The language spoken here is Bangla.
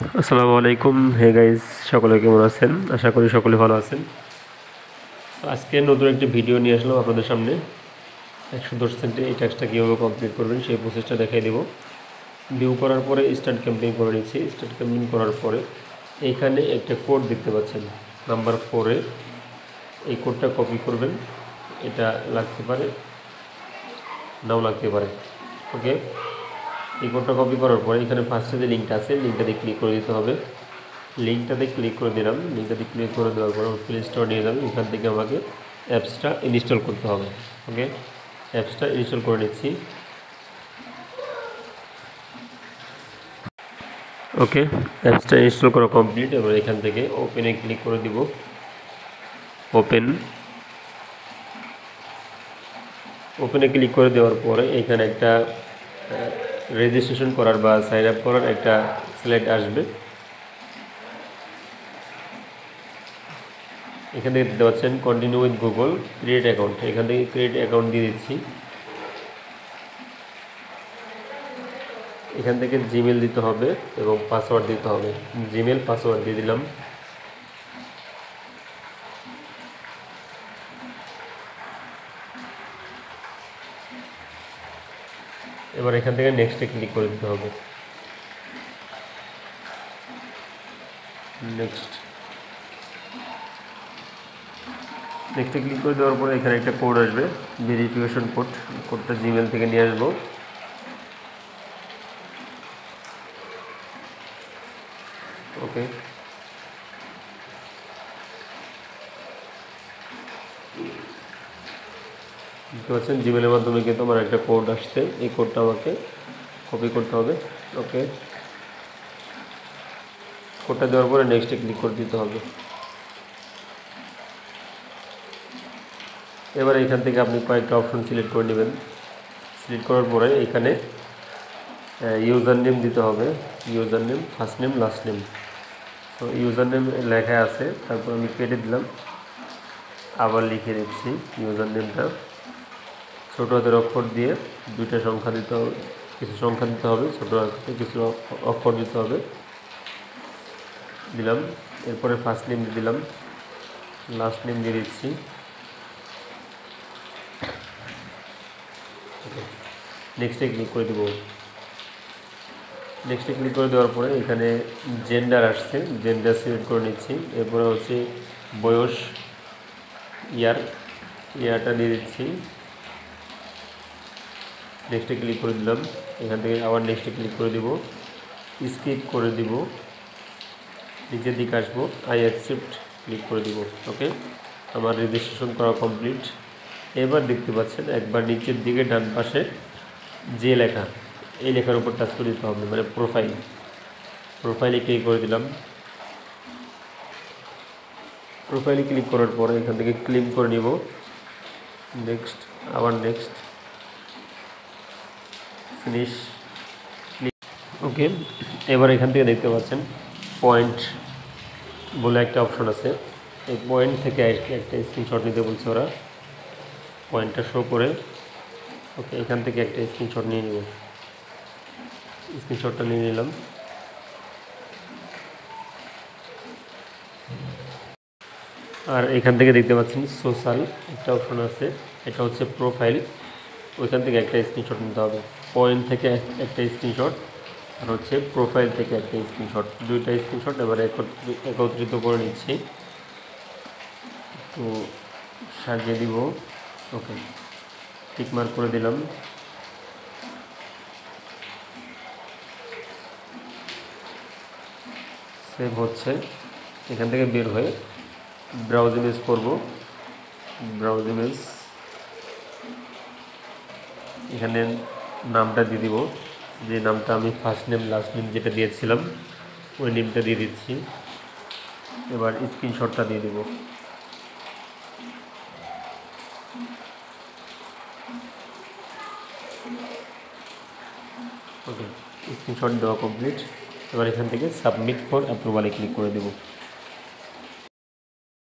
আসসালামু আলাইকুম। হে গাইস, সকলে কেমন আছেন? আশা করি সকলে ভালো আছেন। তো আজকে নতুন একটি ভিডিও নিয়ে আসলাম আপনাদের সামনে। 110 সেন্টে এই টাস্কটা কীভাবে কমপ্লিট করবেন সেই প্রসেসটা দেখাই দেবো। ভিউ করার পরে স্টার্ট ক্যাম্পেইন করে নিচ্ছি। স্টার্ট ক্যাম্পেইন করার পরে এইখানে একটা কোড দেখতে পাচ্ছেন নাম্বার 4-এ। এই কোডটা কপি করবেন। এটা লাগতে পারে, নাও লাগতে পারে। ওকে, এই কোডটা কপি করার পরে এখানে ফার্স্টে যে লিঙ্কটা আছে লিঙ্কটাতে ক্লিক করে দিতে হবে। লিঙ্কটাতে ক্লিক করে দিলাম। লিঙ্কটাতে ক্লিক করে দেওয়ার পর প্লে স্টোর নিয়ে যাবেন। এখান থেকে আমাকে অ্যাপসটা ইনস্টল করতে হবে। ওকে, অ্যাপসটা ইনস্টল করে নিচ্ছি। ওকে, অ্যাপসটা ইনস্টল করা কমপ্লিট। এবার এখান থেকে ওপেনে ক্লিক করে দিব। ওপেনে ক্লিক করে দেওয়ার পরে এখানে একটা রেজিস্ট্রেশন করার বা সাইন আপ করার একটা স্লাইড আসবে। এখান থেকে দিতে পারছেন continue with Google create account. এখান থেকে ক্রিয়েট অ্যাকাউন্ট দিয়ে দিচ্ছি। এখান থেকে জিমেল দিতে হবে এবং পাসওয়ার্ড দিতে হবে। জিমেল পাসওয়ার্ড দিয়ে দিলাম। এবার এখান থেকে নেক্সটে ক্লিক করে দিতে হবে। নেক্সটে ক্লিক করে দেওয়ার পরে এখানে একটা কোড আসবে, ভেরিফিকেশন কোড। কোডটা জিমেল থেকে নিয়ে আসবো। ওকে, বুঝতে পারছেন জিমেলের মাধ্যমে কিন্তু আমার একটা কোড আসছে। এই কোডটা আমাকে কপি করতে হবে। ওকে, কোডটা দেওয়ার পরে নেক্সটে ক্লিক করে দিতে হবে। এবার এখান থেকে আপনি কয়েকটা অপশন সিলেক্ট করে নেবেন। সিলেক্ট করার পরে এখানে ইউজার নেম দিতে হবে। User name, first name, last name. তো ইউজার নেম লেখা আছে, তারপর আমি কেটে দিলাম। আবার লিখে দিচ্ছি ইউজার নেমটা ছোটো হাতের অক্ষর দিয়ে দুইটা সংখ্যা দিতে হবে, কিছু সংখ্যা দিতে হবে, ছোটো হাতে কিছু অক্ষর দিতে হবে। দিলাম। এরপরে ফার্স্ট নেম দিয়ে দিলাম, লাস্ট নেম দিয়ে দিচ্ছি। নেক্সটে ক্লিক করে দেবো। নেক্সটে ক্লিক করে দেওয়ার পরে এখানে জেন্ডার আসছে, জেন্ডার সিলেক্ট করে নিচ্ছি। এরপরে হচ্ছে বয়স, ইয়ারটা দিয়ে দিচ্ছি। নেক্সটে ক্লিক করে দিলাম। এখান থেকে আবার নেক্সটে ক্লিক করে দিব, স্কিপ করে দিব, নিচের দিকে আসবো, আই অ্যাকসেপ্ট ক্লিক করে দিব। ওকে, আমার রেজিস্ট্রেশন করা কমপ্লিট। এবার দেখতে পাচ্ছেন একবার নিচের দিকে ডান পাশে যে লেখা, এই লেখার উপর টাচ করে দিতে হবে, মানে প্রোফাইলে ক্লিক করে দিলাম। প্রোফাইলে ক্লিক করার পরে এখান থেকে ক্লেম করে নিব। নেক্সট, আবার নেক্সট, ফিনিশ। ওকে, এবার এখান থেকে দেখতে পাচ্ছেন পয়েন্ট বলে একটা অপশন আছে। এই পয়েন্ট থেকে একটা স্ক্রিনশট নিতে বলছে ওরা, পয়েন্টটা শো করে। ওকে, এখান থেকে একটা স্ক্রিনশট নিয়ে নিব। স্ক্রিনশটটা নিয়ে নিলাম। আর এখান থেকে দেখতে পাচ্ছেন সোশ্যাল একটা অপশন আছে, এটা হচ্ছে প্রোফাইল। ওইখান থেকে একটা স্ক্রিনশট নিতে হবে। পয়েন্ট থেকে একটা স্ক্রিনশট, আর হচ্ছে প্রোফাইল থেকে একটা স্ক্রিনশট, দুইটা স্ক্রিনশট এবারে একত্রিত করে নিচ্ছি। তো সাজিয়ে দিব। ওকে, টিক মার্ক করে দিলাম। সেভ হচ্ছে। এখান থেকে বের হয়ে ব্রাউজ ইমেজ করব। ব্রাউজ ইমেজ, এখানে নামটা দিয়ে দিব, যে নামটা আমি ফার্স্ট নেম লাস্ট নেম যেটা দিয়েছিলাম ওই নেমটা দিয়ে দিচ্ছি। এবার স্ক্রিনশটটা দিয়ে দিব। ওকে, স্ক্রিনশট দেওয়া কমপ্লিট। এবার এখান থেকে সাবমিট ফর অ্যাপ্রুভালে ক্লিক করে দেব।